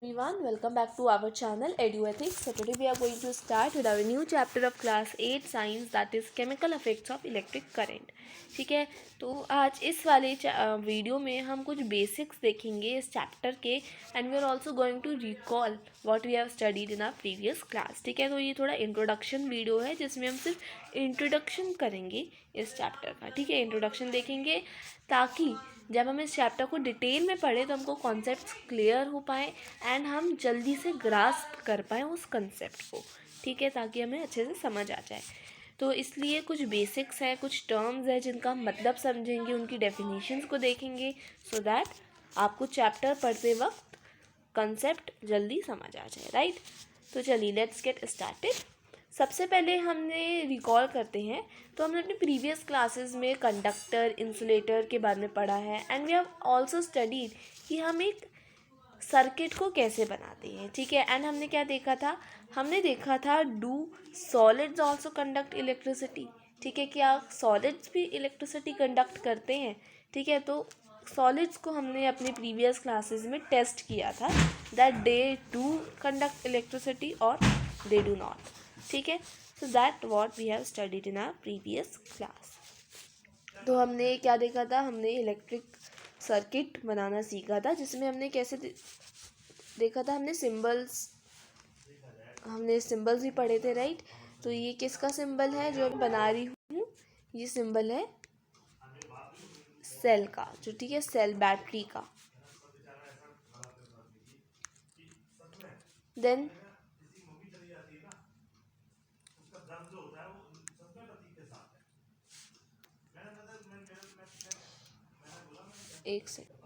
Everyone, welcome back to our channel EduEthics. So today we are going to start with our new chapter of class 8 science, that is chemical effects of electric current. ठीक है, तो आज इस वाले video में हम कुछ basics देखेंगे इस चैप्टर के, and we are also going to recall what we have studied in our previous class. ठीक है, तो ये थोड़ा इंट्रोडक्शन वीडियो है जिसमें हम सिर्फ इंट्रोडक्शन करेंगे इस चैप्टर का. ठीक है, इंट्रोडक्शन देखेंगे ताकि जब हम इस चैप्टर को डिटेल में पढ़ें तो हमको कॉन्सेप्ट्स क्लियर हो पाए एंड हम जल्दी से ग्रास्प कर पाएँ उस कंसेप्ट को. ठीक है, ताकि हमें अच्छे से समझ आ जाए. तो इसलिए कुछ बेसिक्स है, कुछ टर्म्स है जिनका मतलब समझेंगे, उनकी डेफिनेशंस को देखेंगे, सो दैट आपको चैप्टर पढ़ते वक्त कंसेप्ट जल्दी समझ आ जाए. राइट, तो चलिए लेट्स गेट स्टार्टेड. सबसे पहले हमने रिकॉल करते हैं, तो हमने अपने प्रीवियस क्लासेस में कंडक्टर, इंसुलेटर के बारे में पढ़ा है, and we have also studied कि हम एक सर्किट को कैसे बनाते हैं. ठीक है, एंड हमने क्या देखा था, हमने देखा था do solids also conduct electricity. ठीक है, क्या सॉलिड्स भी इलेक्ट्रिसिटी कंडक्ट करते हैं. ठीक है, तो सॉलिड्स को हमने अपने प्रीवियस क्लासेस में टेस्ट किया था that they do conduct electricity और दे डू नॉट. ठीक है, so that what we have studied in our previous class. तो हमने क्या देखा था, हमने इलेक्ट्रिक सर्किट बनाना सीखा था, जिसमें हमने कैसे देखा था, हमने सिंबल्स भी पढ़े थे. राइट, तो ये किसका सिंबल है जो मैं बना रही हूँ, ये सिंबल है सेल का, जो ठीक है सेल बैटरी का. देन एक सेकंड.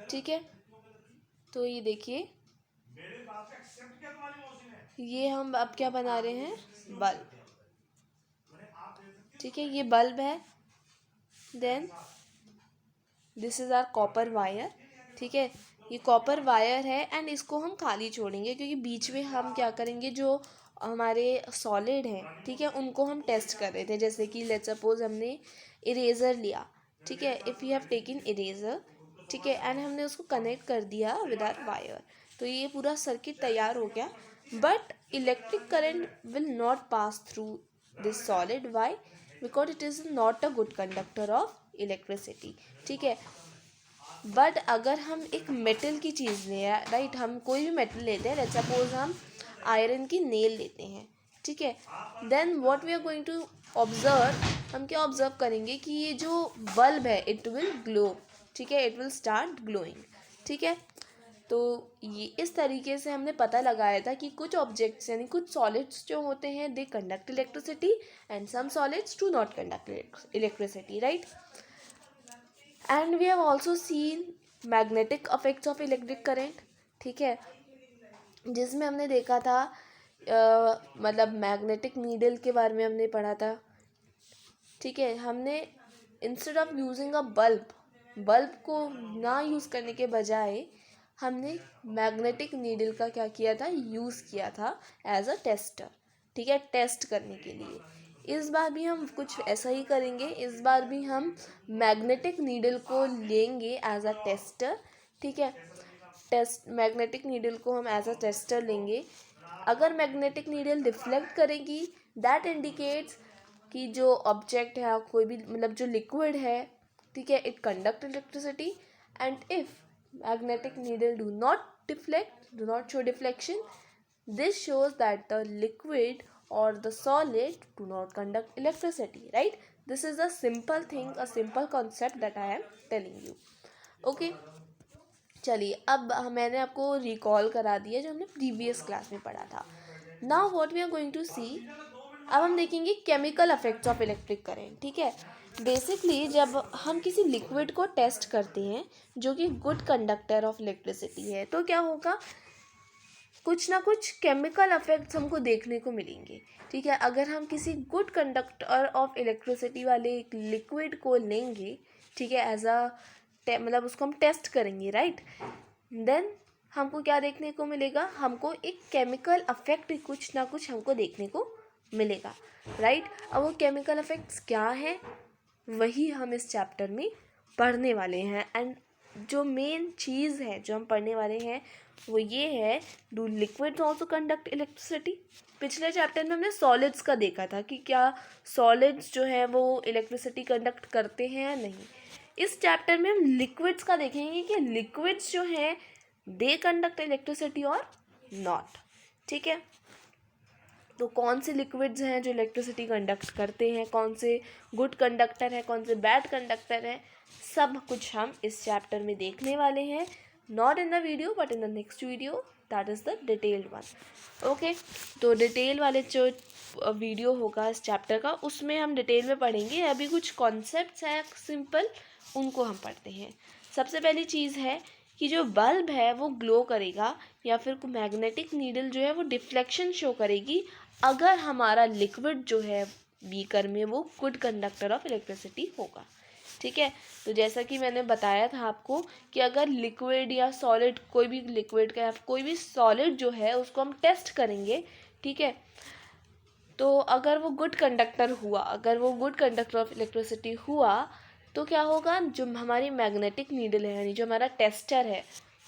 ठीक है, तो ये देखिए, ये हम अब क्या बना रहे हैं, बल्ब. ठीक है, ये बल्ब है. Then this is our copper wire. ठीक है, ये कॉपर वायर है एंड इसको हम खाली छोड़ेंगे क्योंकि बीच में हम क्या करेंगे, जो हमारे सॉलिड हैं, ठीक है, उनको हम टेस्ट कर रहे थे. जैसे कि लेट्स सपोज हमने इरेज़र लिया. ठीक है, if you have taken eraser, ठीक है, एंड हमने उसको कनेक्ट कर दिया विद आवर वायर, तो ये पूरा सर्किट तैयार हो गया. But electric current will not pass through this solid. Why? Because it is not a good conductor of electricity. ठीक है, बट अगर हम एक मेटल की चीज़ लें, राइट, हम कोई भी मेटल लेते हैं, लेट्स सपोज हम आयरन की नेल लेते हैं. ठीक है, then what we are going to observe, हम क्या ऑब्जर्व करेंगे कि ये जो बल्ब है इट विल ग्लो. ठीक है, इट विल स्टार्ट ग्लोइंग. ठीक है, तो ये इस तरीके से हमने पता लगाया था कि कुछ ऑब्जेक्ट्स यानी कुछ सॉलिड्स जो होते हैं they conduct electricity and some solids do not conduct electricity. Right, and we have also seen magnetic effects of electric current. ठीक है, जिसमें हमने देखा था मतलब मैग्नेटिक नीडल के बारे में हमने पढ़ा था. ठीक है, हमने instead of using a bulb को ना यूज़ करने के बजाय हमने मैग्नेटिक नीडल का क्या किया था, यूज़ किया था एज अ टेस्टर. ठीक है, टेस्ट करने के लिए. इस बार भी हम कुछ ऐसा ही करेंगे. इस बार भी हम मैग्नेटिक नीडल को लेंगे एज अ टेस्टर. ठीक है, मैग्नेटिक नीडल को हम एज अ टेस्टर लेंगे. अगर मैग्नेटिक नीडल डिफ्लेक्ट करेगी, दैट इंडिकेट्स कि जो ऑब्जेक्ट है, कोई भी मतलब जो लिक्विड है, ठीक है, it conduct electricity. And if magnetic needle do not show deflection, this shows that the liquid or the solid do not conduct electricity. Right, this is a simple thing, a simple concept that I am telling you. Okay, चलिए अब मैंने आपको recall करा दिया जो हमने previous class में पढ़ा था. Now what we are going to see, अब हम देखेंगे chemical effects of electric current. ठीक है, बेसिकली जब हम किसी लिक्विड को टेस्ट करते हैं जो कि गुड कंडक्टर ऑफ इलेक्ट्रिसिटी है, तो क्या होगा, कुछ ना कुछ केमिकल अफेक्ट्स हमको देखने को मिलेंगे. ठीक है, अगर हम किसी गुड कंडक्टर ऑफ इलेक्ट्रिसिटी वाले एक लिक्विड को लेंगे, ठीक है, एज अ मतलब उसको हम टेस्ट करेंगे. राइट, देन हमको क्या देखने को मिलेगा, हमको एक केमिकल अफेक्ट कुछ ना कुछ हमको देखने को मिलेगा. राइट, अब वो केमिकल अफेक्ट्स क्या हैं वही हम इस चैप्टर में पढ़ने वाले हैं. एंड जो मेन चीज़ है जो हम पढ़ने वाले हैं वो ये है, do liquids also conduct electricity. पिछले चैप्टर में हमने सॉलिड्स का देखा था कि क्या सॉलिड्स जो है वो इलेक्ट्रिसिटी कंडक्ट करते हैं या नहीं। इस चैप्टर में हम लिक्विड्स का देखेंगे कि लिक्विड्स जो हैं दे कंडक्ट इलेक्ट्रिसिटी और नॉट। ठीक है, तो कौन से लिक्विड्स हैं जो इलेक्ट्रिसिटी कंडक्ट करते हैं, कौन से गुड कंडक्टर हैं, कौन से बैड कंडक्टर हैं, सब कुछ हम इस चैप्टर में देखने वाले हैं। Not in the video but in the next video, that is the detailed one. Okay, तो डिटेल वाले जो वीडियो होगा इस चैप्टर का उसमें हम डिटेल में पढ़ेंगे। अभी कुछ कॉन्सेप्ट्स हैं सिंपल, उनको हम पढ़ते हैं। सबसे पहली चीज़ है कि जो बल्ब है वो ग्लो करेगा या फिर मैग्नेटिक नीडल जो है वो डिफ्लेक्शन शो करेगी अगर हमारा लिक्विड जो है बीकर में वो गुड कंडक्टर ऑफ इलेक्ट्रिसिटी होगा। ठीक है, तो जैसा कि मैंने बताया था आपको कि अगर लिक्विड या सॉलिड, कोई भी लिक्विड का या कोई भी सॉलिड जो है उसको हम टेस्ट करेंगे, ठीक है, तो अगर वो गुड कंडक्टर हुआ, अगर वो गुड कंडक्टर ऑफ इलेक्ट्रिसिटी हुआ तो क्या होगा, जो हमारी मैग्नेटिक नीडल है यानी जो हमारा टेस्टर है,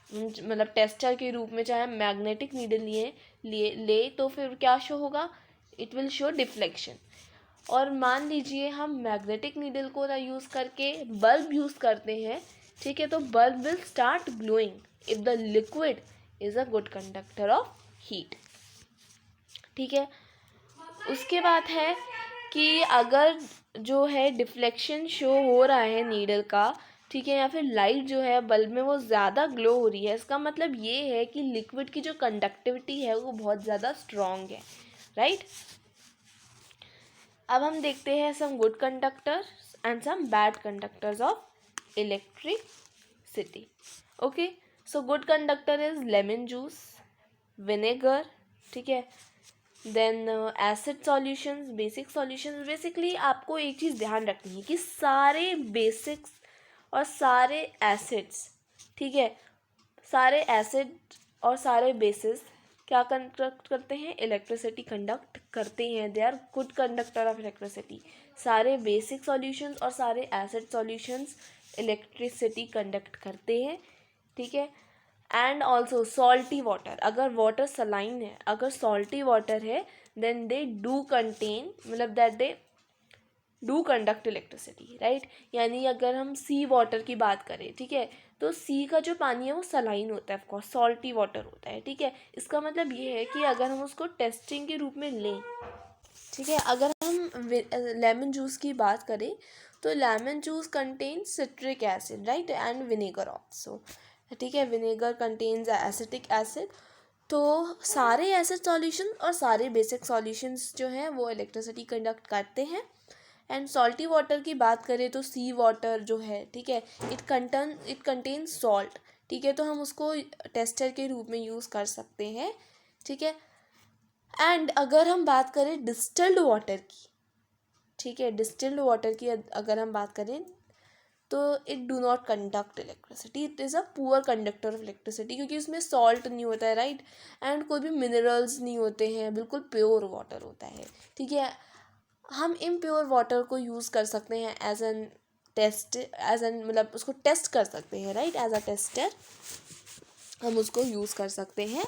मतलब टेस्टर के रूप में चाहे मैग्नेटिक नीडल ले तो फिर क्या शो होगा, इट विल शो डिफ्लेक्शन। और मान लीजिए हम मैग्नेटिक नीडल को ना यूज़ करके बल्ब यूज़ करते हैं, ठीक है, तो bulb will start glowing if the liquid is a good conductor of heat. ठीक है, उसके बाद है कि अगर जो है डिफ्लेक्शन शो हो रहा है नीडल का, ठीक है, या फिर लाइट जो है बल्ब में वो ज़्यादा ग्लो हो रही है, इसका मतलब ये है कि लिक्विड की जो कंडक्टिविटी है वो बहुत ज़्यादा स्ट्रॉन्ग है, राइट। अब हम देखते हैं some good conductors and some bad conductors of electricity. Okay, so good conductor is lemon juice, vinegar, ठीक है, then acid solutions, basic solutions. Basically आपको एक चीज़ ध्यान रखनी है कि सारे बेसिक्स और सारे एसिड्स, ठीक है, सारे एसिड और सारे बेसिस क्या कंडक्ट करते हैं, इलेक्ट्रिसिटी कंडक्ट करते हैं, they are good conductor of electricity. सारे बेसिक सॉल्यूशंस और सारे एसिड सॉल्यूशंस इलेक्ट्रिसिटी कंडक्ट करते हैं, ठीक है। एंड ऑल्सो सॉल्टी वाटर, अगर वाटर सलाइन है, अगर सॉल्टी वाटर है, देन दे डू कंटेन, मतलब that they do conduct electricity, right. यानी अगर हम सी वाटर की बात करें, ठीक है, तो सी का जो पानी है वो सलाइन होता है, ऑफकोर्स सॉल्टी वाटर होता है, ठीक है। इसका मतलब ये है कि अगर हम उसको टेस्टिंग के रूप में लें, ठीक है, अगर हम लेमन जूस की बात करें तो lemon juice contain citric acid, right, and vinegar also, ठीक है, विनेगर कंटेन्स एसिटिक एसिड। तो सारे एसिड सॉल्यूशन और सारे बेसिक सॉल्यूशंस जो हैं वो इलेक्ट्रिसिटी कंडक्ट करते हैं। एंड सॉल्टी वाटर की बात करें तो सी वाटर जो है, ठीक है, इट कंटेन सॉल्ट, ठीक है, तो हम उसको टेस्टर के रूप में यूज़ कर सकते हैं, ठीक है। एंड अगर हम बात करें डिस्टिल्ड वाटर की, ठीक है, डिस्टिल्ड वाटर की अगर हम बात करें तो it do not conduct electricity, it is a poor conductor of electricity, क्योंकि उसमें सॉल्ट नहीं होता है, राइट, एंड कोई भी मिनरल्स नहीं होते हैं, बिल्कुल प्योर वाटर होता है, ठीक है। हम इम्प्योर वाटर को यूज़ कर सकते हैं as an test, as an मतलब उसको टेस्ट कर सकते हैं, राइट, एज अ टेस्टर हम उसको यूज़ कर सकते हैं,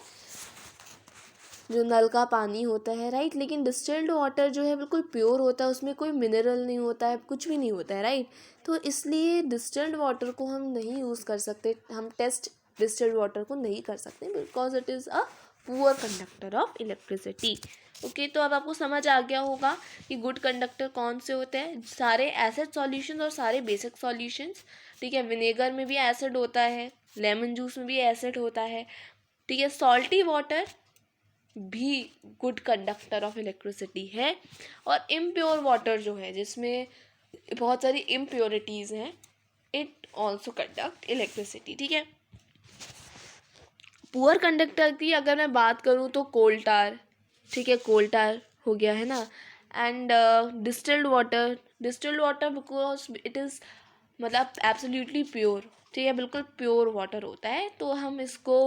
जो नल का पानी होता है, राइट। लेकिन डिस्टिल्ड वाटर जो है बिल्कुल प्योर होता है, उसमें कोई मिनरल नहीं होता है, कुछ भी नहीं होता है, राइट। तो इसलिए डिस्टिल्ड वाटर को हम नहीं यूज़ कर सकते, हम टेस्ट डिस्टिल्ड वाटर को नहीं कर सकते, because it is a poor conductor of electricity. Okay, तो अब आपको समझ आ गया होगा कि गुड कंडक्टर कौन से होते हैं, सारे एसिड सॉल्यूशंस और सारे बेसिक सॉल्यूशंस, ठीक है। विनेगर में भी एसिड होता है, लेमन जूस में भी एसिड होता है, ठीक है। सॉल्टी वाटर भी गुड कंडक्टर ऑफ इलेक्ट्रिसिटी है, और इम्प्योर वाटर जो है जिसमें बहुत सारी इम्प्योरिटीज़ हैं, इट ऑल्सो कंडक्ट इलेक्ट्रिसिटी, ठीक है। पुअर कंडक्टर की अगर मैं बात करूँ तो कोल टार, ठीक है, कोल टार हो गया है ना। And distilled water because it is मतलब एब्सोल्युटली प्योर, ठीक है, बिल्कुल प्योर वाटर होता है, तो हम इसको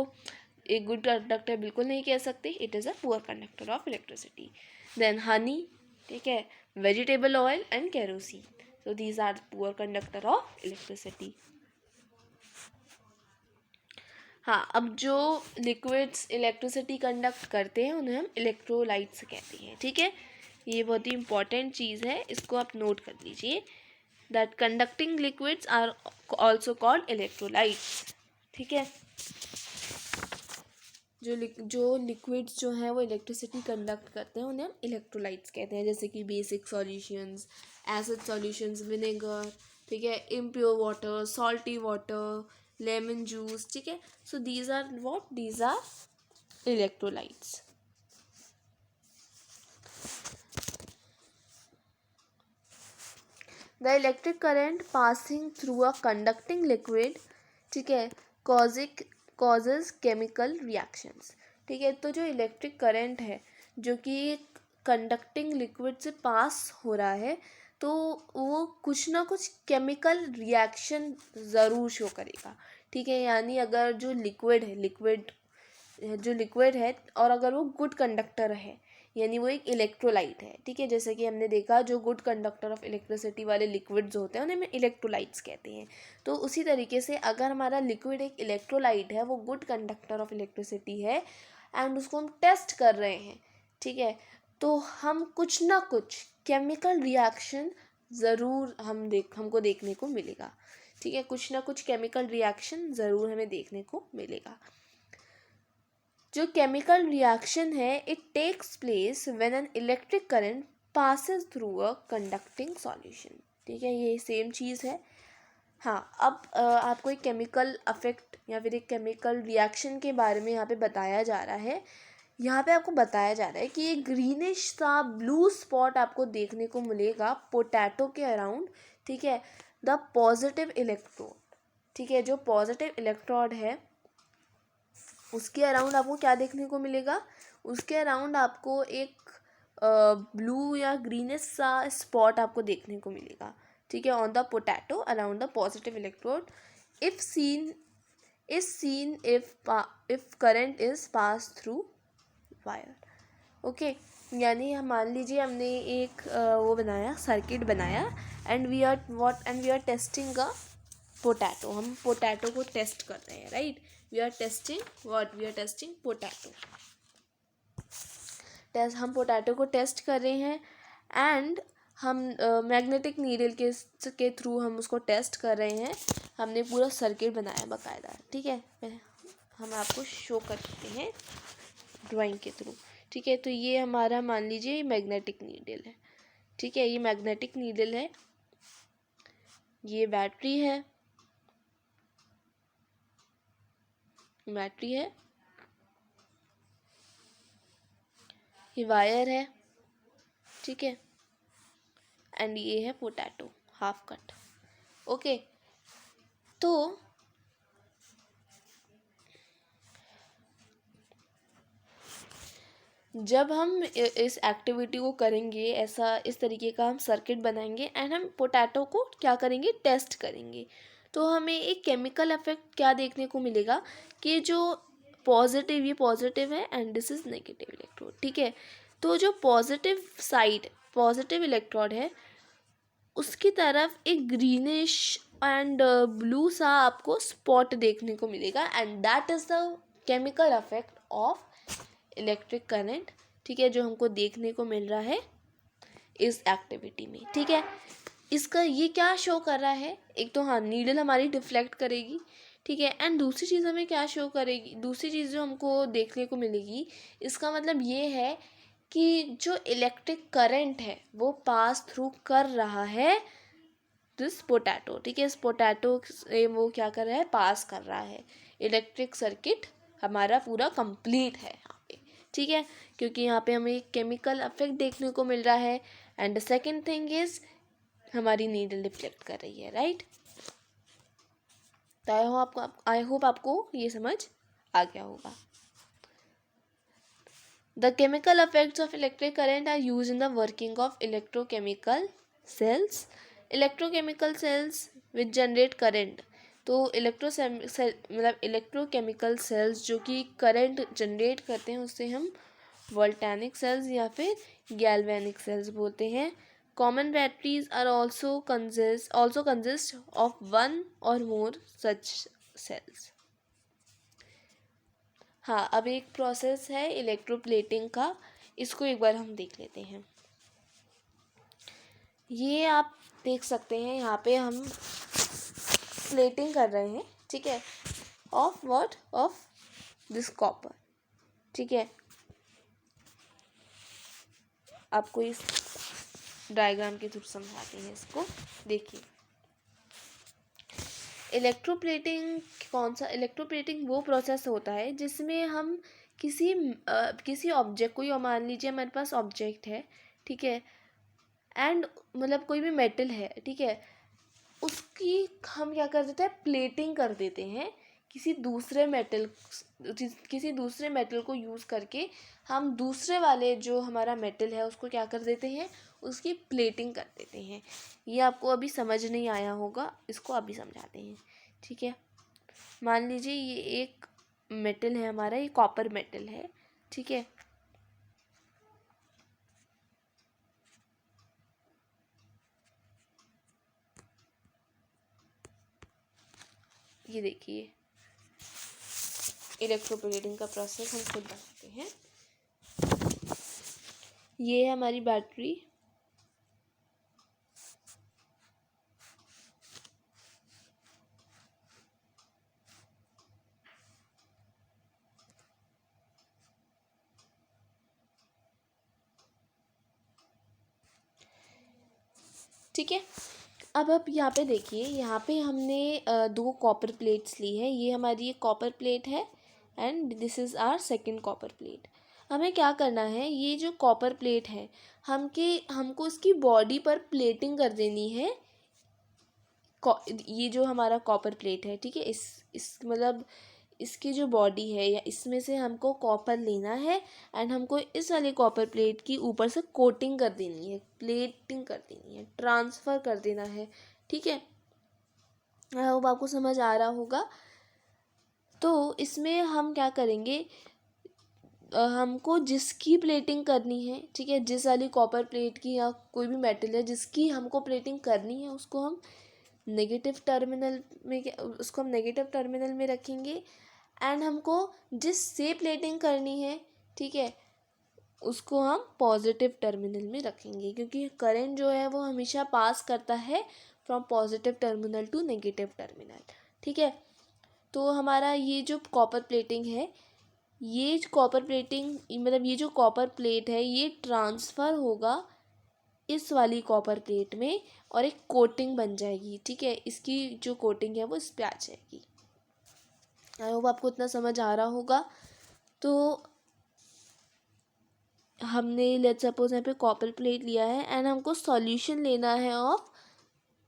एक गुड कंडक्टर बिल्कुल नहीं कह सकते, it is a poor conductor of electricity. Then honey, ठीक है, vegetable oil and kerosene, so these are the poor conductor of electricity. हाँ, अब जो लिक्विड्स इलेक्ट्रिसिटी कंडक्ट करते हैं उन्हें हम इलेक्ट्रोलाइट्स कहते हैं, ठीक है। ये बहुत ही इंपॉर्टेंट चीज़ है, इसको आप नोट कर लीजिए, that conducting liquids are also called electrolytes, ठीक है। जो लिक्विड्स जो हैं वो इलेक्ट्रिसिटी कंडक्ट करते हैं उन्हें हम इलेक्ट्रोलाइट्स कहते हैं, जैसे कि basic solutions, acid solutions, vinegar, ठीक है, impure water, salty water, lemon juice, ठीक है। So these are electrolytes. The electric current passing through a conducting liquid, ठीक है, कॉजेज केमिकल रिएक्शंस, ठीक है। तो जो इलेक्ट्रिक करंट है जो कि कंडक्टिंग लिक्विड से पास हो रहा है, तो वो कुछ ना कुछ केमिकल रिएक्शन ज़रूर शो करेगा, ठीक है। यानी अगर जो लिक्विड है और अगर वो गुड कंडक्टर है, यानी वो एक इलेक्ट्रोलाइट है, ठीक है। जैसे कि हमने देखा जो गुड कंडक्टर ऑफ इलेक्ट्रिसिटी वाले लिक्विड्स होते हैं उन्हें हम इलेक्ट्रोलाइट्स कहते हैं। तो उसी तरीके से अगर हमारा लिक्विड एक इलेक्ट्रोलाइट है, वो गुड कंडक्टर ऑफ इलेक्ट्रिसिटी है एंड उसको हम टेस्ट कर रहे हैं, ठीक है, तो हम कुछ ना कुछ केमिकल रिएक्शन ज़रूर हमको देखने को मिलेगा, ठीक है। कुछ ना कुछ केमिकल रिएक्शन ज़रूर हमें देखने को मिलेगा। जो केमिकल रिएक्शन है it takes place when an electric current passes through a conducting solution, ठीक है। ये सेम चीज़ है। हाँ, अब आपको एक केमिकल अफेक्ट या फिर एक केमिकल रिएक्शन के बारे में यहाँ पे बताया जा रहा है। यहाँ पे आपको बताया जा रहा है कि एक ग्रीनिश सा ब्लू स्पॉट आपको देखने को मिलेगा पोटैटो के अराउंड, ठीक है, द पॉजिटिव इलेक्ट्रोड, ठीक है। जो पॉजिटिव इलेक्ट्रोड है उसके अराउंड आपको क्या देखने को मिलेगा, उसके अराउंड आपको एक ब्लू या ग्रीनिश सा स्पॉट आपको देखने को मिलेगा, ठीक है, on the potato around the positive electrode if seen if current is pass through wire, okay. यानी हम मान लीजिए हमने एक वो बनाया, सर्किट बनाया and we are testing a potato, हम पोटैटो को टेस्ट कर रहे हैं, right. We are testing potato, हम पोटैटो को टेस्ट कर रहे हैं एंड हम मैग्नेटिक नीडल के थ्रू हम उसको टेस्ट कर रहे हैं। हमने पूरा सर्किट बनाया बाकायदा, ठीक है, हम आपको शो करते हैं ड्राइंग के थ्रू, ठीक है। तो ये हमारा मान लीजिए मैग्नेटिक नीडल है, ठीक है, ये मैग्नेटिक नीडल है, ये बैटरी है, ये वायर है, ठीक है, एंड ये है पोटैटो हाफ कट, ओके। तो जब हम इस एक्टिविटी को करेंगे, इस तरीके का हम सर्किट बनाएंगे एंड हम पोटैटो को क्या करेंगे, टेस्ट करेंगे, तो हमें एक केमिकल इफेक्ट क्या देखने को मिलेगा कि जो ये पॉजिटिव है and this is negative electrode, ठीक है। तो जो पॉजिटिव इलेक्ट्रोड है उसकी तरफ एक ग्रीनिश एंड ब्लू सा आपको स्पॉट देखने को मिलेगा and that is the chemical effect of electric current, ठीक है, जो हमको देखने को मिल रहा है इस एक्टिविटी में, ठीक है। इसका ये क्या शो कर रहा है, एक तो हाँ नीडल हमारी डिफ्लेक्ट करेगी, ठीक है, एंड दूसरी चीज़ हमें क्या शो करेगी, दूसरी चीज़ जो हमको देखने को मिलेगी, इसका मतलब ये है कि जो इलेक्ट्रिक करंट है वो पास थ्रू कर रहा है दिस पोटैटो, ठीक है। इस पोटैटो से वो क्या कर रहा है, पास कर रहा है, इलेक्ट्रिक सर्किट हमारा पूरा कंप्लीट है यहाँ पे, ठीक है, क्योंकि यहाँ पे हमें केमिकल इफेक्ट देखने को मिल रहा है and the second thing is हमारी नीडल डिफ्लेक्ट कर रही है, राइट। तो आई होप आपको ये समझ आ गया होगा। The chemical effects of electric current are used in the working of electrochemical cells. Electrochemical cells which generate current. तो इलेक्ट्रोकेमिकल सेल्स जो कि करंट जनरेट करते हैं उससे हम वोल्टेनिक सेल्स या फिर गैल्वेनिक सेल्स बोलते हैं। Common batteries are also consist of one or more such sales. हाँ, अब एक प्रोसेस है इलेक्ट्रोप्लेटिंग का, इसको एक बार हम देख लेते हैं। ये आप देख सकते हैं, यहाँ पे हम प्लेटिंग कर रहे हैं, ठीक है, of what, of this copper, ठीक है। आपको इस डायग्राम के थ्रू समझाते हैं इसको, देखिए। इलेक्ट्रोप्लेटिंग वो प्रोसेस होता है जिसमें हम किसी ऑब्जेक्ट को, मान लीजिए हमारे पास ऑब्जेक्ट है, ठीक है, एंड मतलब कोई भी मेटल है, ठीक है, उसकी हम क्या कर देते हैं, प्लेटिंग कर देते हैं किसी दूसरे मेटल को यूज़ करके। हम दूसरे वाले जो हमारा मेटल है उसको क्या कर देते हैं, उसकी प्लेटिंग कर देते हैं। ये आपको अभी समझ नहीं आया होगा, इसको अभी समझाते हैं, ठीक है। मान लीजिए ये एक मेटल है हमारा, ये कॉपर मेटल है, ठीक है। ये देखिए इलेक्ट्रोप्लेटिंग का प्रोसेस हम खुद बताते हैं। ये है हमारी बैटरी, ठीक है। अब आप यहाँ पे देखिए, यहाँ पे हमने 2 कॉपर प्लेट्स ली है। ये हमारी एक कॉपर प्लेट है and this is our second copper plate. हमें क्या करना है, ये जो कॉपर प्लेट है हमको इसकी बॉडी पर प्लेटिंग कर देनी है। ये जो हमारा कॉपर प्लेट है, ठीक है, इस मतलब इसकी जो बॉडी है या इसमें से हमको कॉपर लेना है एंड हमको इस वाली कॉपर प्लेट की ऊपर से कोटिंग कर देनी है, प्लेटिंग कर देनी है, ट्रांसफ़र कर देना है, ठीक है। अब आपको समझ आ रहा होगा। तो इसमें हम क्या करेंगे, हमको जिसकी प्लेटिंग करनी है, ठीक है, जिस वाली कॉपर प्लेट की या कोई भी मेटल है जिसकी हमको प्लेटिंग करनी है, उसको हम नेगेटिव टर्मिनल में रखेंगे। एंड हमको जिससे प्लेटिंग करनी है, ठीक है, उसको हम पॉजिटिव टर्मिनल में रखेंगे, क्योंकि करंट जो है वो हमेशा पास करता है from positive terminal to negative terminal, ठीक है। तो हमारा ये जो कॉपर प्लेटिंग है, ये कॉपर प्लेटिंग मतलब ये जो कॉपर प्लेट है ये ट्रांसफ़र होगा इस वाली कॉपर प्लेट में और एक कोटिंग बन जाएगी, ठीक है। इसकी जो कोटिंग है वो इस पे आ जाएगी। आई होप आपको इतना समझ आ रहा होगा। तो हमने लेट्स सपोज यहाँ पे कॉपर प्लेट लिया है एंड हमको सॉल्यूशन लेना है of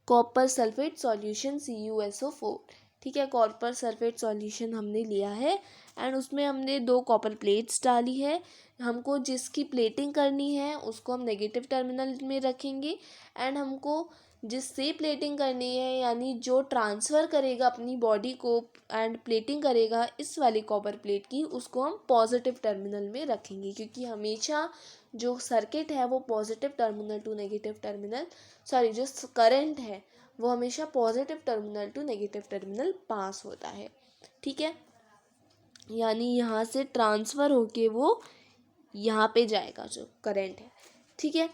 copper sulphate solution CuSO4, ठीक है। कॉपर सल्फेट सॉल्यूशन हमने लिया है एंड उसमें हमने 2 कॉपर प्लेट्स डाली है। हमको जिसकी प्लेटिंग करनी है उसको हम नेगेटिव टर्मिनल में रखेंगे एंड हमको जिससे प्लेटिंग करनी है यानी जो ट्रांसफ़र करेगा अपनी बॉडी को एंड प्लेटिंग करेगा इस वाली कॉपर प्लेट की, उसको हम पॉजिटिव टर्मिनल में रखेंगे, क्योंकि हमेशा जो सर्किट है वो positive terminal to negative terminal जो करंट है वो हमेशा positive terminal to negative terminal pass होता है, ठीक है। यानी यहाँ से ट्रांसफ़र होके वो यहाँ पे जाएगा जो करंट है, ठीक है।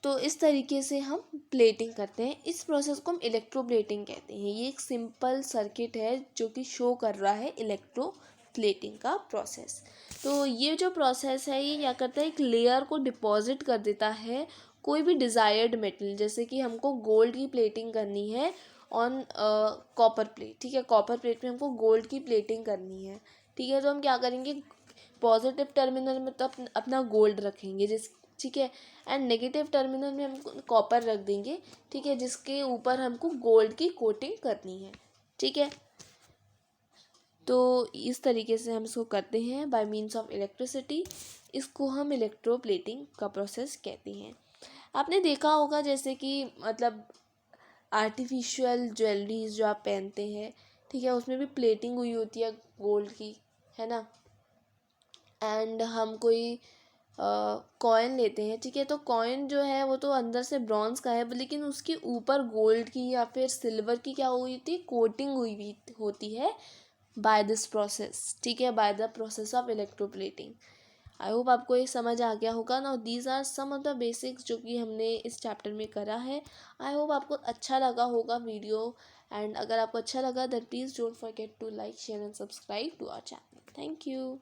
तो इस तरीके से हम प्लेटिंग करते हैं। इस प्रोसेस को हम इलेक्ट्रोप्लेटिंग कहते हैं। ये एक सिंपल सर्किट है जो कि शो कर रहा है इलेक्ट्रोप्लेटिंग का प्रोसेस। तो ये जो प्रोसेस है ये क्या करता है, एक लेयर को डिपॉजिट कर देता है कोई भी डिज़ायर्ड मेटल। जैसे कि हमको गोल्ड की प्लेटिंग करनी है ऑन कॉपर प्लेट, ठीक है। कॉपर प्लेट में हमको गोल्ड की प्लेटिंग करनी है, ठीक है। तो हम क्या करेंगे, पॉजिटिव टर्मिनल में तो अपना गोल्ड रखेंगे ठीक है, एंड नेगेटिव टर्मिनल में हम कॉपर रख देंगे, ठीक है, जिसके ऊपर हमको गोल्ड की कोटिंग करनी है, ठीक है। तो इस तरीके से हम इसको करते हैं बाय मीन्स ऑफ इलेक्ट्रिसिटी। इसको हम इलेक्ट्रोप्लेटिंग का प्रोसेस कहते हैं। आपने देखा होगा जैसे कि मतलब आर्टिफिशियल ज्वेलरीज जो आप पहनते हैं, ठीक है, उसमें भी प्लेटिंग हुई होती है गोल्ड की, है ना। एंड हम कोई कॉइन लेते हैं, ठीक है, तो कॉइन जो है वो तो अंदर से ब्रॉन्ज का है, लेकिन उसके ऊपर गोल्ड की या फिर सिल्वर की क्या हुई थी, कोटिंग हुई होती है बाय दिस प्रोसेस, ठीक है, by the process of electroplating. I hope आपको ये समझ आ गया होगा ना। These are some of the basics जो कि हमने इस चैप्टर में करा है। आई होप आपको अच्छा लगा होगा वीडियो, एंड अगर आपको अच्छा लगा then please don't forget to like share and subscribe to our channel. Thank you.